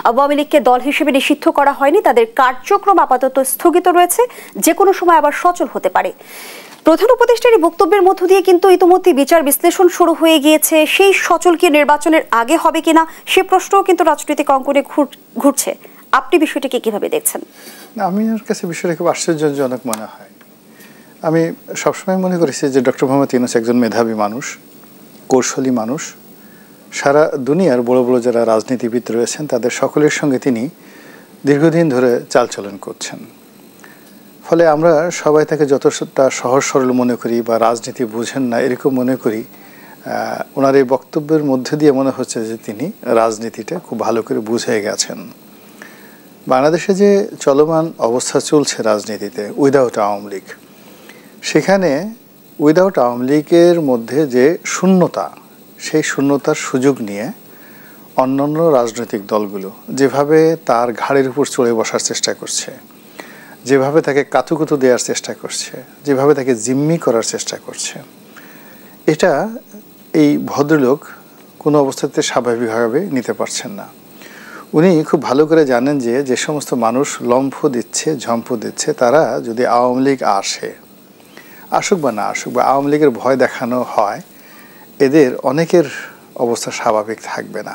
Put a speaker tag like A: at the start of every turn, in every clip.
A: আওয়ামী লীগকে দল হিসেবে নিষিদ্ধ করা হয়নি, তাদের কার্যক্রম আপাতত স্থগিত রয়েছে, যে কোনো সময় আবার সচল হতে পারে। প্রধান উপদেষ্টার বক্তব্যের মধ্য দিয়ে কিন্তু ইতিমধ্যে বিচার বিশ্লেষণ শুরু হয়ে গিয়েছে। সেই সচল কি নির্বাচনের আগে হবে কিনা সে প্রশ্নও কিন্তু রাজনৈতিক অঙ্গনে ঘুরছে। আপনি বিষয়টিকে কিভাবে দেখছেন?
B: আমার কাছে বিষয়টা খুব আশ্চর্যজনক মনে হয়। আমি সবসময় মনে করেছি যে ডক্টর মোহাম্মদ ইউনূস একজন মেধাবী মানুষ, কৌশলী মানুষ। সারা দুনিয়ার বড় বড় যারা রাজনীতিবিদ রয়েছেন তাদের সকলের সঙ্গে তিনি দীর্ঘদিন ধরে চালচলন করছেন। ফলে আমরা সবাই তাকে যতটা সহজ সরল মনে করি বা রাজনীতি বুঝেন না এরকম মনে করি, ওনার এই বক্তব্যের মধ্যে দিয়ে মনে হচ্ছে যে তিনি রাজনীতিটা খুব ভালো করে বুঝে গেছেন। বাংলাদেশে যে চলমান অবস্থা চলছে রাজনীতিতে উইদাউট আওয়ামী লীগ, সেখানে উইদাউট আওয়ামী লীগের মধ্যে যে শূন্যতা, সেই শূন্যতার সুযোগ নিয়ে অন্যান্য রাজনৈতিক দলগুলো যেভাবে তার ঘাড়ের উপর চড়ে বসার চেষ্টা করছে, যেভাবে তাকে কাতুকুতু দেওয়ার চেষ্টা করছে, যেভাবে তাকে জিম্মি করার চেষ্টা করছে, এটা এই ভদ্রলোক কোনো অবস্থাতে স্বাভাবিকভাবে নিতে পারছেন না। উনি খুব ভালো করে জানেন যে যে সমস্ত মানুষ লম্ফ দিচ্ছে, ঝম্প দিচ্ছে, তারা যদি আওয়ামী লীগ আসুক বা না আসুক, বা আওয়ামী লীগের ভয় দেখানো হয়, এদের অনেকের অবস্থা স্বাভাবিক থাকবে না।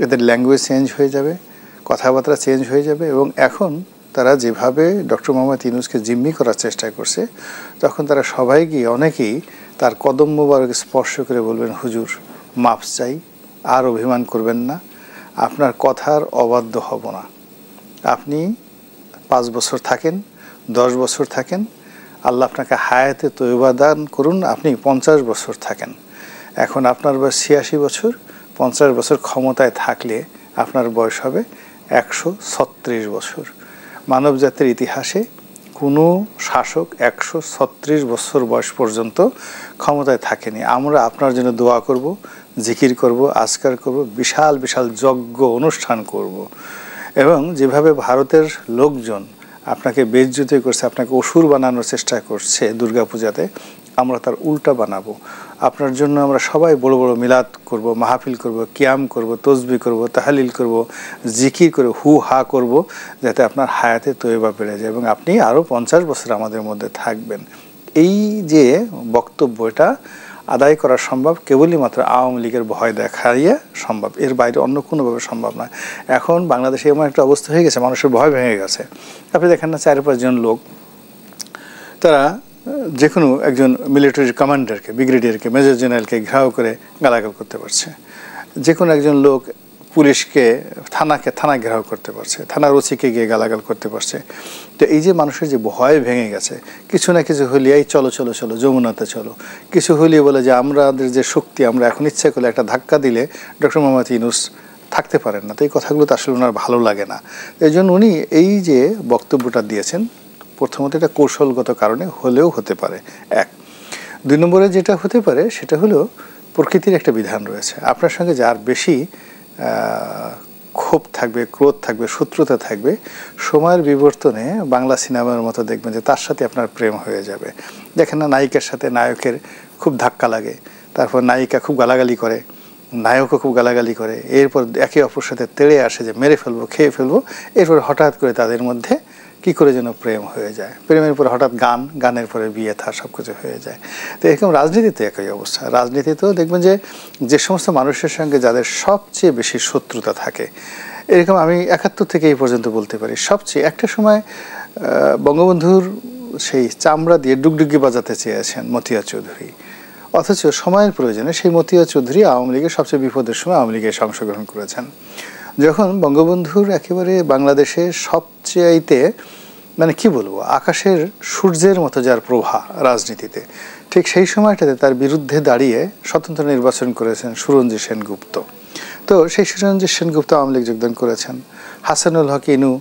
B: এদের ল্যাঙ্গুয়েজ চেঞ্জ হয়ে যাবে, কথাবার্তা চেঞ্জ হয়ে যাবে। এবং এখন তারা যেভাবে ডক্টর মোহাম্মদ ইউনূসকে জিম্মি করার চেষ্টা করছে, তখন তারা সবাই গিয়ে অনেকেই তার কদম মোবারক স্পর্শ করে বলবেন, হুজুর মাফ চাই, আর অভিমান করবেন না, আপনার কথার অবাধ্য হব না। আপনি 5 বছর থাকেন, 10 বছর থাকেন, আল্লাহ আপনাকে হায়াতে তয়বা দান করুন, আপনি 50 বছর থাকেন। এখন আপনার বয়স 86 বছর, 50 বছর ক্ষমতায় থাকলে আপনার বয়স হবে 136 বছর। মানব জাতির ইতিহাসে কোনো শাসক 136 বছর বয়স পর্যন্ত ক্ষমতায় থাকেনি। আমরা আপনার জন্য দোয়া করব, জিকির করব, আজকার করব, বিশাল বিশাল যজ্ঞ অনুষ্ঠান করব। এবং যেভাবে ভারতের লোকজন আপনাকে বেইজ্জতি করছে, আপনাকে অসুর বানানোর চেষ্টা করছে দুর্গাপূজাতে, আমরা তার উল্টা বানাবো। আপনার জন্য আমরা সবাই বড় বড় মিলাদ করব, মাহফিল করব, কিয়াম করব, তসবি করব, তাহলিল করব, জিকির করব, হু হা করব, যাতে আপনার হায়াতে তয়বা বেড়ে যায় এবং আপনি আরও 50 বছর আমাদের মধ্যে থাকবেন। এই যে বক্তব্যটা আদায় করা সম্ভব কেবলই মাত্র আওয়ামী লীগের ভয় দেখাইয়া সম্ভব, এর বাইরে অন্য কোনোভাবে সম্ভব নয়। এখন বাংলাদেশে এমন একটা অবস্থা হয়ে গেছে, মানুষের ভয় ভেঙে গেছে। আপনি দেখেন না 4-5 জন লোক তারা যে কোনো একজন মিলিটারি কমান্ডারকে, ব্রিগেডিয়ারকে, মেজর জেনারেলকে ঘেরাও করে গালাগাল করতে পারছে। যে কোনো একজন লোক পুলিশকে, থানা ঘেরাও করতে পারছে, থানার ওসিকে গিয়ে গালাগাল করতে পারছে। তো এই যে মানুষের যে ভয় ভেঙে গেছে, কিছু না কিছু হলে এই চলো চলো চলো যমুনাতে চলো, কিছু হলিয়ে বলে যে আমাদের যে শক্তি, আমরা এখন ইচ্ছা করলে একটা ধাক্কা দিলে ডক্টর মোহাম্মদ ইউনূস থাকতে পারেন না। তো এই কথাগুলো তো আসলে ওনার ভালো লাগে না। এই জন্য উনি এই যে বক্তব্যটা দিয়েছেন, প্রথমত এটা কৌশলগত কারণে হলেও হতে পারে, 1। 2 নম্বরে যেটা হতে পারে সেটা হলো প্রকৃতির একটা বিধান রয়েছে। আপনার সঙ্গে যার বেশি ক্ষোভ থাকবে, ক্রোধ থাকবে, শত্রুতা থাকবে, সময়ের বিবর্তনে বাংলা সিনেমার মতো দেখবেন যে তার সাথে আপনার প্রেম হয়ে যাবে। দেখেন না, নায়িকার সাথে নায়কের খুব ধাক্কা লাগে, তারপর নায়িকা খুব গালাগালি করে, নায়কও খুব গালাগালি করে, এরপর একে অপর সাথে তেড়ে আসে যে মেরে ফেলবো, খেয়ে ফেলবো, এরপর হঠাৎ করে তাদের মধ্যে কী করে যেন প্রেম হয়ে যায়, প্রেমের পরে হঠাৎ গানের পরে বিয়ে থা সব কিছু হয়ে যায়। তো এরকম রাজনীতিতে একই অবস্থা। রাজনীতিতেও দেখবেন যে যে সমস্ত মানুষের সঙ্গে যাদের সবচেয়ে বেশি শত্রুতা থাকে, এরকম আমি 71 থেকে এই পর্যন্ত বলতে পারি, সবচেয়ে একটা সময় বঙ্গবন্ধুর সেই চামড়া দিয়ে ডুগডুগি বাজাতে চেয়েছেন মতিয়া চৌধুরী, অথচ সময়ের প্রয়োজনে সেই মতিয়া চৌধুরী আওয়ামী লীগের সবচেয়ে বিপদের সময় আওয়ামী লীগে অংশগ্রহণ করেছেন। যখন বঙ্গবন্ধুর একেবারে বাংলাদেশে সবচেয়েতে মানে কি বলবো, আকাশের সূর্যের মতো যার প্রভা রাজনীতিতে, ঠিক সেই সময়টাতে তার বিরুদ্ধে দাঁড়িয়ে স্বতন্ত্র নির্বাচন করেছেন সুরঞ্জিত সেনগুপ্ত। তো সেই সুরঞ্জিত সেনগুপ্ত আওয়ামী লীগ যোগদান করেছেন। হাসানুল হক ইনু,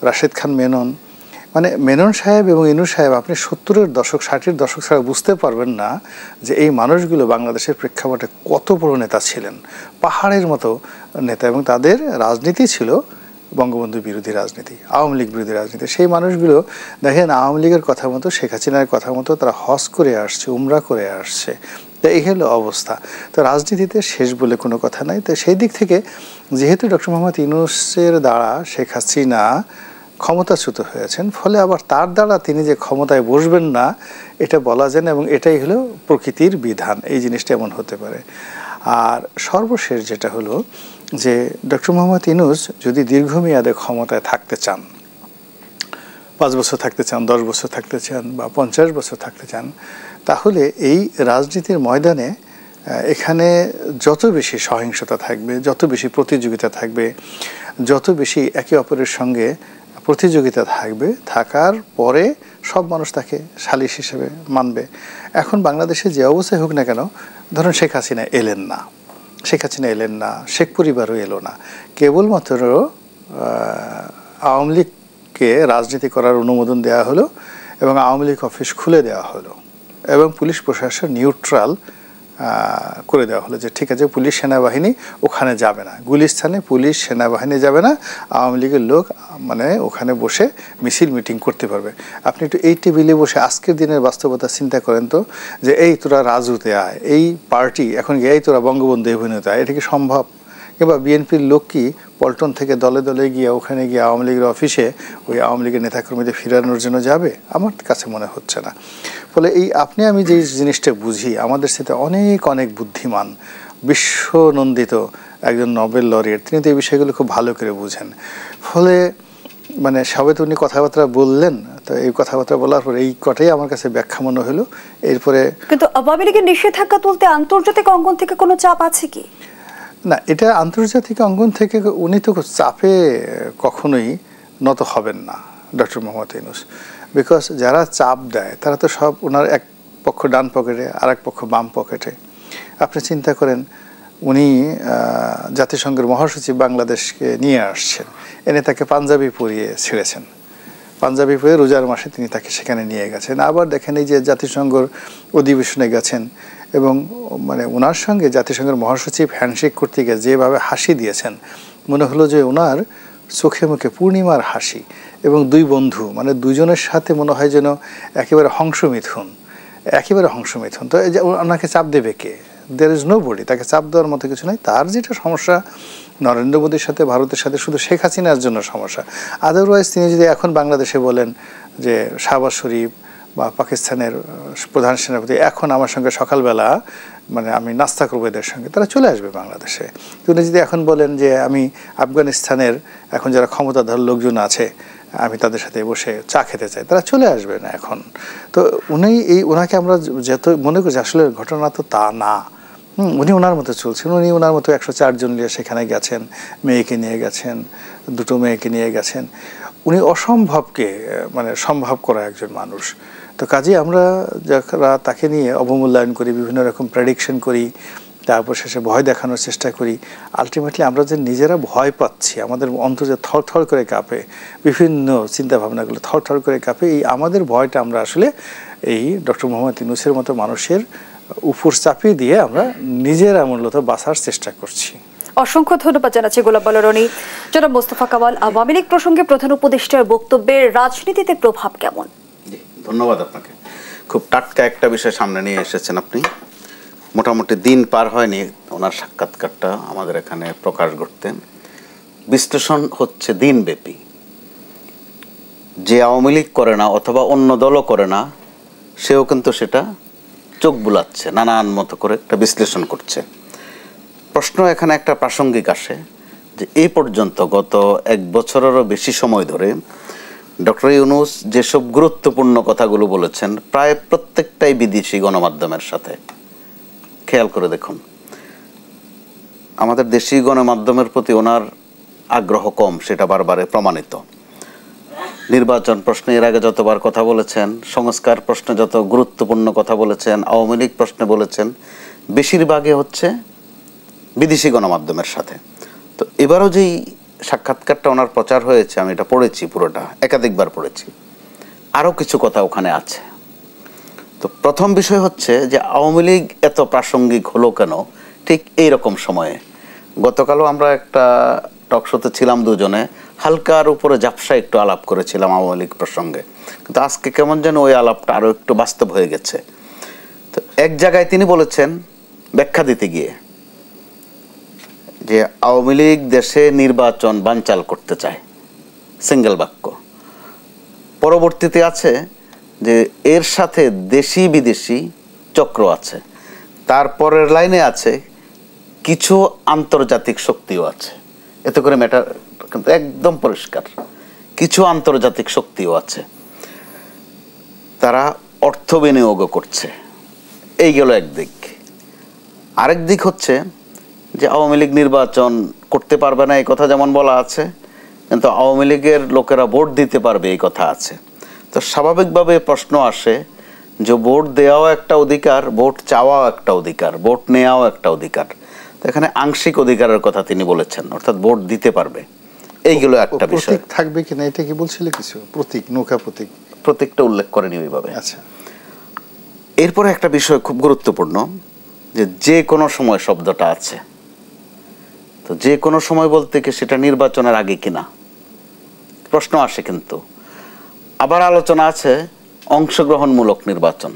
B: রাশেদ খান মেনন, মানে মেনন সাহেব এবং ইনু সাহেব আপনি 70-এর দশক 60-এর দশক ছাড়া বুঝতে পারবেন না যে এই মানুষগুলো বাংলাদেশের প্রেক্ষাপটে কত বড় নেতা ছিলেন, পাহাড়ের মতো নেতা। এবং তাদের রাজনীতি ছিল বঙ্গবন্ধু বিরোধী রাজনীতি, আওয়ামী লীগ বিরোধী রাজনীতি। সেই মানুষগুলো দেখেন আওয়ামী লীগের কথা মতো, শেখ হাসিনার কথা মতো তারা হজ করে আসছে, উমরা করে আসছে, তো এই হলো অবস্থা। তো রাজনীতিতে শেষ বলে কোনো কথা নাই। তো সেই দিক থেকে যেহেতু ডক্টর মোহাম্মদ ইউনূসের দ্বারা শেখ হাসিনা ক্ষমতাচ্যুত হয়েছেন, ফলে আবার তার দ্বারা তিনি যে ক্ষমতায় বসবেন না এটা বলা যায় না, এবং এটাই হলো প্রকৃতির বিধান, এই জিনিসটা এমন হতে পারে। আর সর্বশেষ যেটা হলো যে ডক্টর মোহাম্মদ ইউনূস যদি দীর্ঘমেয়াদে ক্ষমতায় থাকতে চান, 5 বছর থাকতে চান, 10 বছর থাকতে চান, বা 50 বছর থাকতে চান, তাহলে এই রাজনীতির ময়দানে এখানে যত বেশি সহিংসতা থাকবে, যত বেশি প্রতিযোগিতা থাকবে, যত বেশি একে অপরের সঙ্গে প্রতিযোগিতা থাকবে, থাকার পরে সব মানুষ তাকে শালিশ হিসেবে মানবে। এখন বাংলাদেশে যে অবস্থায় হোক না কেন, ধরুন শেখ হাসিনা এলেন না, শেখ পরিবারও এলো না, কেবলমাত্র আওয়ামী লীগকে রাজনীতি করার অনুমোদন দেওয়া হলো এবং আওয়ামী লীগ অফিস খুলে দেওয়া হলো এবং পুলিশ প্রশাসন নিউট্রাল করে দেওয়া হলো যে ঠিক আছে, পুলিশ সেনাবাহিনী ওখানে যাবে না, গুলিস্তানে পুলিশ সেনাবাহিনী যাবে না, আওয়ামী লীগের লোক মানে ওখানে বসে মিছিল মিটিং করতে পারবে। আপনি একটু এই টেবিলে বসে আজকের দিনের বাস্তবতা চিন্তা করেন তো, যে এই তোরা রাজুতে আয়, এই পার্টি এখন গিয়ে এই তোরা বঙ্গবন্ধু অভিনেতা, এটা কি সম্ভব? কিংবা বিএনপির লোক কি পল্টন থেকে দলে দলে গিয়ে ওখানে গিয়ে আওয়ামী লীগের অফিসে ওই আওয়ামী লীগের নেতাকর্মীদের ফিরানোর জন্য যাবে? আমার কাছে মনে হচ্ছে না। ফলে এই আপনি আমি যে জিনিসটা বুঝি, আমাদের সাথে অনেক অনেক বুদ্ধিমান বিশ্বনন্দিত একজন নোবেল লরিয়েট, তিনি তো এই বিষয়গুলো খুব ভালো করে বুঝেন। ফলে মানে সবে তো উনি কথাবার্তা বললেন, তো এই কথাবার্তা বলার পর এই কটাই আমার কাছে ব্যাখ্যা মনে হলো। এরপরে
A: কিন্তু আওয়ামী লীগের নিষেধাজ্ঞা তুলতে আন্তর্জাতিক অঙ্গন থেকে কোনো চাপ আছে কি?
B: না, এটা আন্তর্জাতিক অঙ্গন থেকে উনি তো চাপে কখনোই নত হবেন না ডক্টর মোহাম্মদ ইউনূস। বিকজ যারা চাপ দেয় তারা তো সব ওনার এক পক্ষ ডান পকেটে আর এক পক্ষ বাম পকেটে। আপনি চিন্তা করেন, উনি জাতিসংঘের মহাসচিব বাংলাদেশকে নিয়ে আসছেন, এনে তাকে পাঞ্জাবি পরিয়ে ছেড়েছেন, পাঞ্জাবি পরে রোজার মাসে তিনি তাকে সেখানে নিয়ে গেছেন। আবার দেখেন এই যে জাতিসংঘের অধিবেশনে গেছেন এবং মানে ওনার সঙ্গে জাতিসংঘের মহাসচিব হ্যান্ডশেক করতে গিয়ে যেভাবে হাসি দিয়েছেন, মনে হলো যে ওনার চোখে মুখে পূর্ণিমার হাসি। এবং দুই বন্ধু মানে দুজনের সাথে মনে হয় যেন একেবারে হংসমিথুন। তো এই যে ওনাকে চাপ দেবে কে? দেয়ার ইজ নো বডি, তাকে চাপ দেওয়ার মতো কিছু নাই। তার যেটা সমস্যা নরেন্দ্র মোদীর সাথে, ভারতের সাথে, শুধু শেখ হাসিনার জন্য সমস্যা। আদারওয়াইজ তিনি যদি এখন বাংলাদেশে বলেন যে শাহবাজ শরীফ বা পাকিস্তানের প্রধান সেনাপতি এখন আমার সঙ্গে সকালবেলা মানে আমি নাস্তা করবো এদের সঙ্গে, তারা চলে আসবে বাংলাদেশে। উনি যদি এখন বলেন যে আমি আফগানিস্তানের এখন যারা ক্ষমতাধর লোকজন আছে আমি তাদের সাথে বসে চা খেতে চাই, তারা চলে আসবে না এখন। তো ওনাকে আমরা যত মনে করছি, আসলে ঘটনা তো তা না। উনি ওনার মতো চলছেন, উনি ওনার মতো 104 জন নিয়ে সেখানে গেছেন, মেয়েকে নিয়ে গেছেন, 2টো মেয়েকে নিয়ে গেছেন। উনি অসম্ভবকে মানে সম্ভব করা একজন মানুষ। তো কাজেই আমরা যারা তাকে নিয়ে অবমূল্যায়ন করি, বিভিন্ন রকম প্রেডিকশন করি, তারপর শেষে ভয় দেখানোর চেষ্টা করি, আলটিমেটলি আমরা যে নিজেরা ভয় পাচ্ছি, আমাদের অন্তর যে থরথর করে কাঁপে, বিভিন্ন চিন্তাভাবনাগুলো থরথর করে কাঁপে, এই আমাদের ভয়টা আমরা আসলে এই ডক্টর মোহাম্মদ ইউনূসের মতো মানুষের উপর চাপিয়ে দিয়ে আমরা নিজেরা মূলত বাঁচার চেষ্টা করছি।
A: অসংখ্য ধন্যবাদ জানাচ্ছি গোলাপ বালরনি। জনাব মোস্তফা কামাল, আওয়ামী লীগ প্রসঙ্গে প্রধান উপদেষ্টার বক্তব্যের রাজনীতিতে প্রভাব কেমন?
C: ধন্যবাদ আপনাকে। খুব টাটকা একটা বিষয় সামনে নিয়ে এসেছেন আপনি। মোটামুটি দিন পার হয়নি ওনার সাক্ষাৎকারটা আমাদের এখানে প্রকাশ ঘটতে। বিশ্লেষণ হচ্ছে দিনব্যাপী, যে আওয়ামী লীগ করে না অথবা অন্য দলও করে না সেও কিন্তু সেটা চোখ বুলাচ্ছে, নানান মতো করে একটা বিশ্লেষণ করছে। প্রশ্ন এখানে একটা প্রাসঙ্গিক আসে যে এই পর্যন্ত গত 1 বছরেরও বেশি সময় ধরে ডক্টর ইউনূস যেসব গুরুত্বপূর্ণ কথাগুলো বলেছেন প্রায় প্রত্যেকটাই বিদেশি গণমাধ্যমের সাথে। খেয়াল করে দেখুন, আমাদের দেশি গণমাধ্যমের প্রতি ওনার আগ্রহ কম, সেটা বারবার প্রমাণিত। নির্বাচন প্রশ্নে এর আগে যতবার কথা বলেছেন, সংস্কার প্রশ্নে যত গুরুত্বপূর্ণ কথা বলেছেন, আওয়ামী লীগ প্রশ্নে বলেছেন, বেশিরভাগই হচ্ছে বিদেশি গণমাধ্যমের সাথে। তো এবারও যেই সাক্ষাৎকারটা ওনার প্রচার হয়েছে, আমি এটা পড়েছি, পুরোটা একাধিকবার পড়েছি, আরও কিছু কথা ওখানে আছে। তো প্রথম বিষয় হচ্ছে যে আওয়ামী লীগ এত প্রাসঙ্গিক হলো কেন ঠিক এই রকম সময়ে। গতকালও আমরা একটা টকশোতে ছিলাম, দুজনে হালকার উপরে ঝাপসা একটু আলাপ করেছিলাম আওয়ামী লীগ প্রসঙ্গে, কিন্তু আজকে কেমন যেন ওই আলাপটা আরও একটু বাস্তব হয়ে গেছে। তো এক জায়গায় তিনি বলেছেন ব্যাখ্যা দিতে গিয়ে যে আওয়ামী লীগ দেশে নির্বাচন বানচাল করতে চায়, সিঙ্গেল বাক্য। পরবর্তীতে আছে যে এর সাথে দেশি বিদেশি চক্র আছে, তারপরের লাইনে আছে কিছু আন্তর্জাতিক শক্তিও আছে। এতে করে ম্যাটার কিন্তু একদম পরিষ্কার, কিছু আন্তর্জাতিক শক্তিও আছে, তারা অর্থ বিনিয়োগ করছে। এই গেল একদিক। আরেক দিক হচ্ছে যে আওয়ামী লীগ নির্বাচন করতে পারবে না এই কথা যেমন বলা আছে, কিন্তু আওয়ামী লীগের লোকেরা ভোট দিতে পারবে এই কথা আছে। তো স্বাভাবিকভাবে প্রশ্ন আসে যে ভোট দেওয়াও একটা অধিকার, ভোট চাওয়াও একটা অধিকার, ভোট নেওয়াও একটা অধিকার। তো এখানে আংশিক অধিকারের কথা তিনি বলেছেন, অর্থাৎ ভোট দিতে পারবে। এইগুলো একটা বিষয়।
B: প্রতীক থাকবে কিনা এটা কি বলছিল কিছু? প্রতীক, নৌকা প্রতীক,
C: প্রতীকটা উল্লেখ করেনি ওইভাবে।
B: আচ্ছা।
C: এরপরে একটা বিষয় খুব গুরুত্বপূর্ণ, যে কোনো সময় শব্দটা আছে। তো যে কোনো সময় বলতে কি সেটা নির্বাচনের আগে কিনা প্রশ্ন আসে। কিন্তু আবার আলোচনা আছে অংশগ্রহণমূলক নির্বাচন।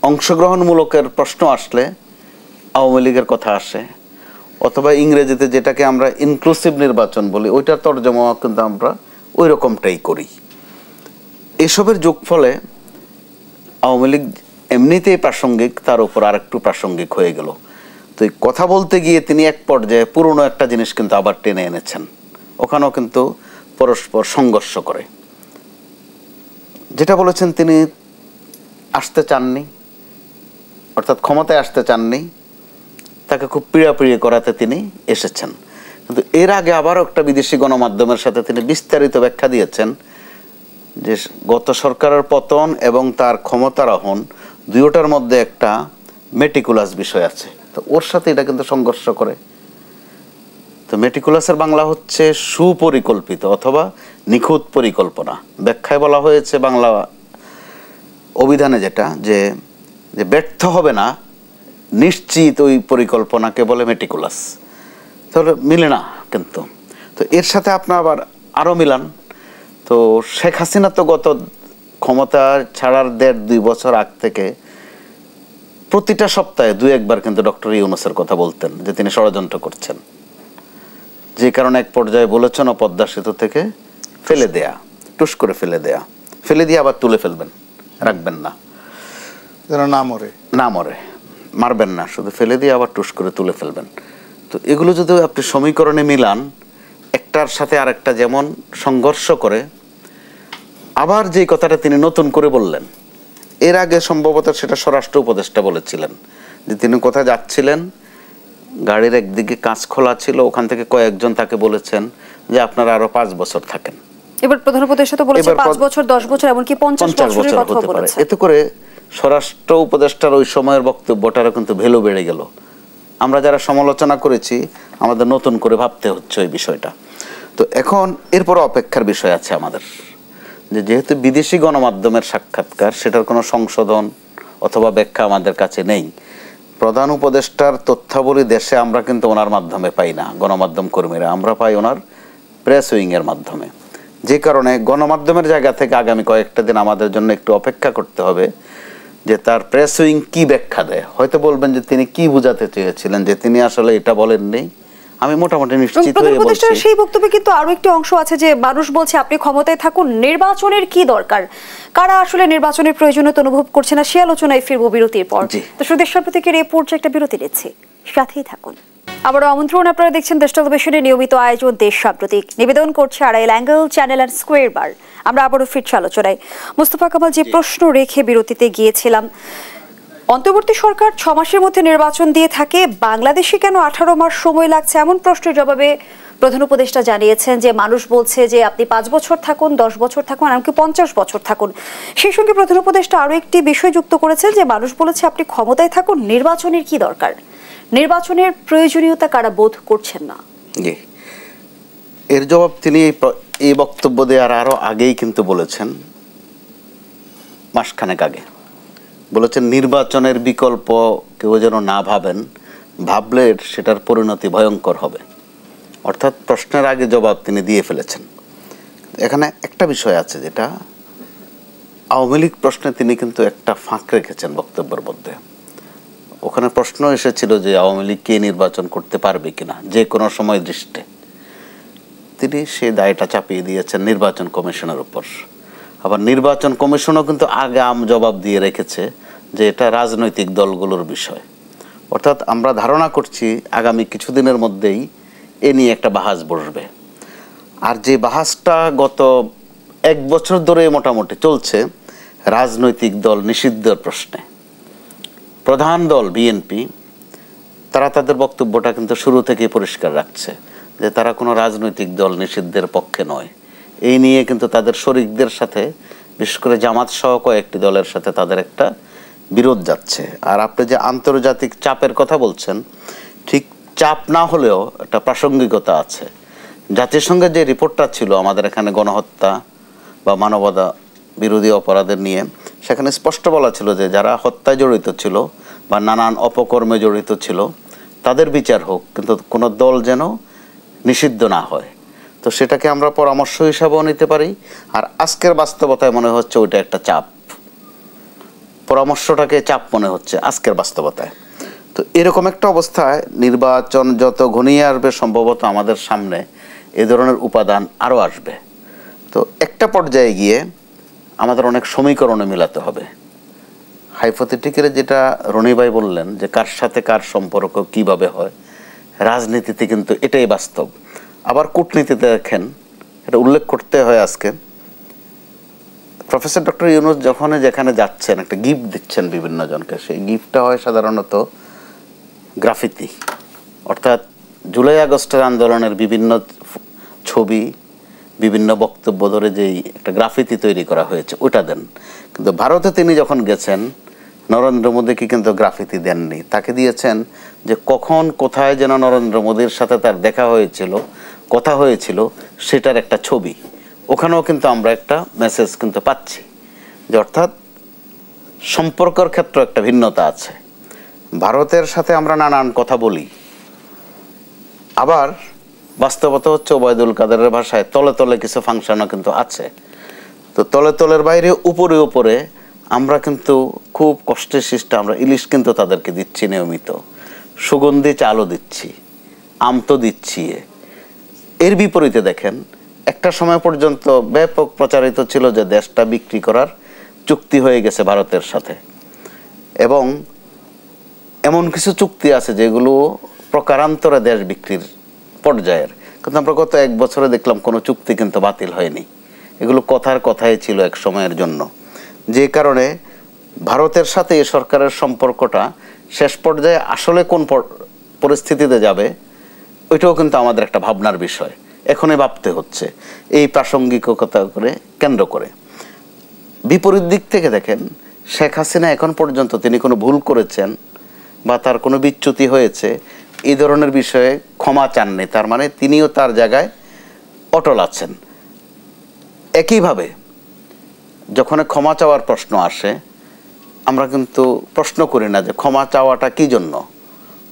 C: অংশগ্রহণমূলকের প্রশ্ন আসলে আওয়ামী লীগের কথা আসে, অথবা ইংরেজিতে যেটাকে আমরা ইনক্লুসিভ নির্বাচন বলি, ওইটার তর্জমা কিন্তু আমরা ওই রকমটাই করি। এসবের যোগফলে আওয়ামী লীগ এমনিতেই প্রাসঙ্গিক, তার উপর আরেকটু প্রাসঙ্গিক হয়ে গেল। তো এই কথা বলতে গিয়ে তিনি এক পর্যায়ে পুরনো একটা জিনিস কিন্তু আবার টেনে এনেছেন। ওখানেও কিন্তু পরস্পর সংঘর্ষ করে। যেটা বলেছেন তিনি আসতে চাননি, অর্থাৎ ক্ষমতায় আসতে চাননি, তাকে খুব পীড়াপিড়ি করাতে তিনি এসেছেন। কিন্তু এর আগে আবারও একটা বিদেশি গণমাধ্যমের সাথে তিনি বিস্তারিত ব্যাখ্যা দিয়েছেন যে গত সরকারের পতন এবং তার ক্ষমতারোহণ দুইটার মধ্যে একটা মেটিকুলাস বিষয় আছে। তো ওর সাথে এটা কিন্তু সংঘর্ষ করে। তো মেটিকুলাসের বাংলা হচ্ছে সুপরিকল্পিত অথবা নিখুঁত পরিকল্পনা। ব্যাখ্যায় বলা হয়েছে বাংলা অভিধানে যেটা, যে ব্যর্থ হবে না নিশ্চিত ওই পরিকল্পনাকে বলে মেটিকুলাস। তাহলে মিলে না কিন্তু। তো এর সাথে আপনার আবার আরও মিলান। তো শেখ হাসিনা তো গত ক্ষমতা ছাড়ার 1.5-2 বছর আগ থেকে প্রতিটা সপ্তাহে 2-1 বার কিন্তু ডক্টর ইউনূসের কথা বলতেন যে তিনি ষড়যন্ত্র করছেন, যে কারণে এক পর্যায়ে বলেছেন পদ্মা সেতু থেকে ফেলে দেয়া, টুস করে ফেলে দেয়া, ফেলে দিয়ে আবার তুলে ফেলবেন, রাখবেন না,
B: যেন না মরে,
C: না মরে, মারবেন না, শুধু ফেলে দিয়ে আবার টুস করে তুলে ফেলবেন। তো এগুলো যদি আপনি সমীকরণে মিলান, একটার সাথে আরেকটা যেমন সংঘর্ষ করে, আবার যেই কথাটা তিনি নতুন করে বললেন, এর আগে সম্ভবত সেটা স্বরাষ্ট্র উপদেষ্টা বলেছিলেন যে তিনি কোথায় যাচ্ছিলেন, গাড়ির একদিকে কাঁচ খোলা ছিল, ওখান থেকে কয়েকজন তাকে বলেছেন যে আপনারা আরো 5 বছর থাকেন।
A: এবার প্রধান উপদেষ্টা তো বলেছে 5 বছর, 10 বছর, এমনকি 50 বছরের কথা বলেছে।
C: এতে করে স্বরাষ্ট্র উপদেষ্টার ওই সময়ের বক্তব্যটারও কিন্তু ভ্যালু বেড়ে গেল। আমরা যারা সমালোচনা করেছি আমাদের নতুন করে ভাবতে হচ্ছে ওই বিষয়টা। তো এখন এরপর অপেক্ষার বিষয় আছে আমাদের, যে যেহেতু বিদেশি গণমাধ্যমের সাক্ষাৎকার, সেটার কোনো সংশোধন অথবা ব্যাখ্যা আমাদের কাছে নেই। প্রধান উপদেষ্টার তথ্যাবলী দেশে আমরা কিন্তু ওনার মাধ্যমে পাই না, গণমাধ্যম কর্মীরা, আমরা পাই ওনার প্রেস উইংয়ের মাধ্যমে। যে কারণে গণমাধ্যমের জায়গা থেকে আগামী কয়েকটা দিন আমাদের জন্য একটু অপেক্ষা করতে হবে যে তার প্রেস উইং কি ব্যাখ্যা দেয়। হয়তো বলবেন যে তিনি কি বোঝাতে চেয়েছিলেন, যে তিনি আসলে এটা বলেননি। আমি মোটামুটি নিশ্চিত হয়ে বলছি
A: সেই বক্তব্যে কিন্তু আরো একটি অংশ আছে যে মানুষ বলছে আপনি ক্ষমতায় থাকুন, নির্বাচনের কি দরকার, কারা আসলে নির্বাচনের প্রয়োজনীয়তা অনুভব করছে না, সে আলোচনায় ফিরবো বিরতির পর। তো সুদেশ সাম্প্রতিকের এই পর্যায়ে একটা বিরতি নিচ্ছি, সাথেই থাকুন। আবারও আমন্ত্রণ, আপনারা দেখছেন দেশ টেলিভিশনের নিয়মিত আয়োজন দেশ সাম্প্রতিক, নিবেদন করছে আড়াইল অ্যাঙ্গেল চ্যানেল আর স্কোয়ার বার। আমরা আবারও ফিরছি আলোচনায়। মোস্তফা কামাল, যে প্রশ্ন রেখে বিরতিতে গিয়েছিলাম, অন্তর্বর্তী সরকার 6 মাসের মধ্যে নির্বাচন দিয়ে থাকে, বাংলাদেশে কেন 18 মাস সময় লাগছে? এমন প্রশ্নের জবাবে প্রধান উপদেষ্টা জানিয়েছেন যে মানুষ বলছে যে আপনি 5 বছর থাকুন, 10 বছর থাকুন, এমনকি 50 বছর থাকুন। সেই সঙ্গে প্রধান উপদেষ্টা আরো একটি বিষয় যুক্ত করেছেন যে মানুষ বলেছে আপনি ক্ষমতায় থাকুন, নির্বাচনের কি দরকার, নির্বাচনের প্রয়োজনীয়তা কারা বোধ করছেন না।
C: এর জবাব তিনি এই বক্তব্য দেওয়ার আরো আগেই কিন্তু বলেছেন, মাসখানেক আগে বলেছেন নির্বাচনের বিকল্প কেউ যেন না ভাবেন, ভাবলে সেটার পরিণতি ভয়ঙ্কর হবে। অর্থাৎ প্রশ্নের আগে জবাব তিনি দিয়ে ফেলেছেন। এখানে একটা বিষয় আছে যেটা আওয়ামী লীগ প্রশ্নে তিনি কিন্তু একটা ফাঁক রেখেছেন বক্তব্যের মধ্যে। ওখানে প্রশ্ন এসেছিল যে আওয়ামী লীগ কে নির্বাচন করতে পারবে কিনা যে কোনো সময় দৃষ্টে। তিনি সেই দায়টা চাপিয়ে দিয়েছেন নির্বাচন কমিশনের উপর। আবার নির্বাচন কমিশনও কিন্তু আগাম জবাব দিয়ে রেখেছে যে এটা রাজনৈতিক দলগুলোর বিষয়। অর্থাৎ আমরা ধারণা করছি আগামী কিছুদিনের মধ্যেই এ নিয়ে একটা বাহাস বসবে। আর যে বাহাসটা গত 1 বছর ধরে মোটামুটি চলছে রাজনৈতিক দল নিষিদ্ধের প্রশ্নে, প্রধান দল বিএনপি তারা তাদের বক্তব্যটা কিন্তু শুরু থেকেই পরিষ্কার রাখছে যে তারা কোনো রাজনৈতিক দল নিষিদ্ধের পক্ষে নয়। এই নিয়ে কিন্তু তাদের শরিকদের সাথে, বিশেষ করে জামাত সহ কয়েকটি দলের সাথে তাদের একটা বিরোধ যাচ্ছে। আর আপনি যে আন্তর্জাতিক চাপের কথা বলছেন, ঠিক চাপ না হলেও একটা প্রাসঙ্গিকতা আছে। জাতিসংঘের যে রিপোর্টটা ছিল আমাদের এখানে গণহত্যা বা মানবতা বিরোধী অপরাধের নিয়ে, সেখানে স্পষ্ট বলা ছিল যে যারা হত্যায় জড়িত ছিল বা নানান অপকর্মে জড়িত ছিল তাদের বিচার হোক, কিন্তু কোনো দল যেন নিষিদ্ধ না হয়। তো সেটাকে আমরা পরামর্শ হিসাবেও নিতে পারি। আর আজকের বাস্তবতায় মনে হচ্ছে ওইটা একটা চাপ, পরামর্শটাকে চাপ মনে হচ্ছে আজকের বাস্তবতায়। তো এরকম একটা অবস্থায় নির্বাচন যত ঘনিয়ে আসবে সম্ভবত আমাদের সামনে এ ধরনের উপাদান আরও আসবে। তো একটা পর্যায়ে গিয়ে আমাদের অনেক সমীকরণে মিলাতে হবে। হাইপোথেটিক্যালি যেটা রনি ভাই বললেন যে কার সাথে কার সম্পর্ক কিভাবে হয়, রাজনীতিতে কিন্তু এটাই বাস্তব। আবার কূটনীতিতে দেখেন, এটা উল্লেখ করতে হয় আজকে, প্রফেসর ডক্টর ইউনূস যখন যেখানে যাচ্ছেন একটা গিফট দিচ্ছেন বিভিন্ন জনকে, সেই গিফটটা হয় সাধারণত গ্রাফিতি। অর্থাৎ জুলাই আগস্টের আন্দোলনের বিভিন্ন ছবি, বিভিন্ন বক্তব্য ধরে যেই একটা গ্রাফিতি তৈরি করা হয়েছে ওটা দেন। কিন্তু ভারতে তিনি যখন গেছেন নরেন্দ্র মোদীকে কিন্তু গ্রাফিতি দেননি, তাকে দিয়েছেন যে কখন কোথায় যেন নরেন্দ্র মোদীর সাথে তার দেখা হয়েছিল, কথা হয়েছিল, সেটার একটা ছবি। ওখানেও কিন্তু আমরা একটা মেসেজ কিন্তু পাচ্ছি যে অর্থাৎ সম্পর্কের ক্ষেত্রে একটা ভিন্নতা আছে। ভারতের সাথে আমরা নানান কথা বলি, আবার বাস্তবতা হচ্ছে ওবায়দুল কাদেরের ভাষায় তলে তলে কিছু ফাংশনও কিন্তু আছে। তো তলে তলের বাইরে উপরে উপরে আমরা কিন্তু খুব কষ্টের সৃষ্টি আমরা ইলিশ কিন্তু তাদেরকে দিচ্ছি নিয়মিত, সুগন্ধি চালও দিচ্ছি, আম তো দিচ্ছি। এর বিপরীতে দেখেন একটা সময় পর্যন্ত ব্যাপক প্রচারিত ছিল যে দেশটা বিক্রি করার চুক্তি হয়ে গেছে ভারতের সাথে, এবং এমন কিছু চুক্তি আছে যেগুলো প্রকারান্তরে দেশ বিক্রির পর্যায়ের। কিন্তু আমরা গত 1 বছরে দেখলাম কোনো চুক্তি কিন্তু বাতিল হয়নি, এগুলো কথার কথাই ছিল এক সময়ের জন্য। যে কারণে ভারতের সাথে এই সরকারের সম্পর্কটা শেষ পর্যায়ে আসলে কোন পরিস্থিতিতে যাবে ওইটাও কিন্তু আমাদের একটা ভাবনার বিষয়, এখনই ভাবতে হচ্ছে এই প্রাসঙ্গিকতা করে কেন্দ্র করে। বিপরীত দিক থেকে দেখেন শেখ হাসিনা এখন পর্যন্ত তিনি কোনো ভুল করেছেন বা তার কোনো বিচ্যুতি হয়েছে এই ধরনের বিষয়ে ক্ষমা চাননি, তার মানে তিনিও তার জায়গায় অটল আছেন। একইভাবে যখন ক্ষমা চাওয়ার প্রশ্ন আসে আমরা কিন্তু প্রশ্ন করি না যে ক্ষমা চাওয়াটা কি জন্য,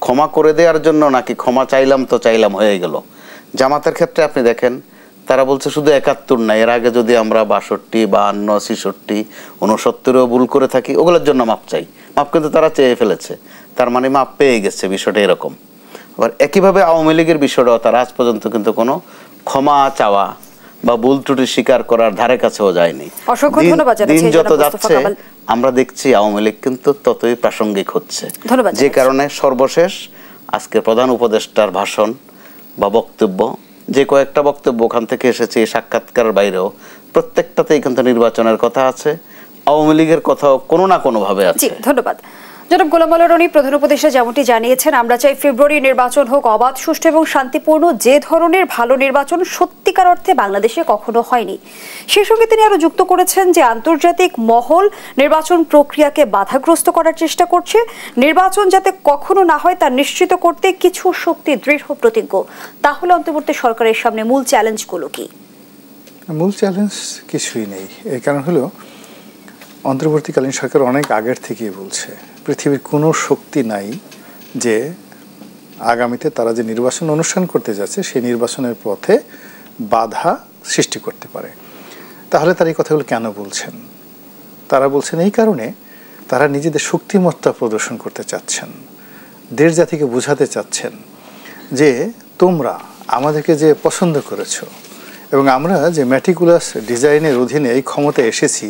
C: ক্ষমা করে দেওয়ার জন্য নাকি ক্ষমা চাইলাম তো চাইলাম হয়ে গেল। জামাতের ক্ষেত্রে আপনি দেখেন তারা বলছে শুধু 71 না, এর আগে যদি আমরা 62, 52, 66, 69 ভুল করে থাকি ওগুলোর জন্য মাপ চাই, মাপ কিন্তু তারা চেয়ে ফেলেছে, তার মানে মাপ পেয়ে গেছে, বিষয়টা এরকম। আবার একইভাবে আওয়ামী লীগের বিষয়টাও তারা আজ পর্যন্ত কিন্তু কোনো ক্ষমা চাওয়া বা ভুল ত্রুটি স্বীকার করার ধারে কাছেও যায়নি। দিন যত যাচ্ছে আমরা দেখছি আওয়ামী লীগ কিন্তু ততই প্রাসঙ্গিক হচ্ছে, যে কারণে সর্বশেষ আজকে প্রধান উপদেষ্টার ভাষণ বা বক্তব্য, যে কয়েকটা বক্তব্য ওখান থেকে এসেছে এই সাক্ষাৎকারের বাইরেও প্রত্যেকটাতেই কিন্তু নির্বাচনের কথা আছে, আওয়ামী লীগের কথাও কোনো না কোনো ভাবে আছে।
A: ধন্যবাদ। জনাব গোলাম মোল্লা রনি, প্রধান উপদেষ্টা যেমনটি জানিয়েছেন, আমরা চাই ফেব্রুয়ারি নির্বাচন হোক অবাধ, সুষ্ঠু এবং শান্তিপূর্ণ। যে ধরনের ভালো নির্বাচন সত্যিকার অর্থে বাংলাদেশে কখনো হয়নি। সেই সঙ্গে তিনি আরো যুক্ত করেছেন যে আন্তর্জাতিক মহল নির্বাচন প্রক্রিয়াকে বাধাগ্রস্ত করার চেষ্টা করছে, নির্বাচন যাতে কখনো না হয় তা নিশ্চিত করতে কিছু শক্তি দৃঢ় প্রতিজ্ঞ। তাহলে অন্তর্বর্তী সরকারের সামনে মূল চ্যালেঞ্জগুলো কি?
B: মূল চ্যালেঞ্জ কিছুই নেই। এর কারণ হলো অন্তর্বর্তীকালীন সরকার অনেক আগের থেকেই বলছে পৃথিবীর কোনো শক্তি নাই যে আগামীতে তারা যে নির্বাচন অনুষ্ঠান করতে যাচ্ছে সেই নির্বাচনের পথে বাধা সৃষ্টি করতে পারে। তাহলে তারা এই কথাগুলো কেন বলছেন? তারা বলছেন এই কারণে তারা নিজেদের শক্তিমত্তা প্রদর্শন করতে চাচ্ছেন, দেশ জাতিকে বোঝাতে চাচ্ছেন যে তোমরা আমাদেরকে যে পছন্দ করেছো এবং আমরা যে ম্যাটিকুলাস ডিজাইনের অধীনে এই ক্ষমতায় এসেছি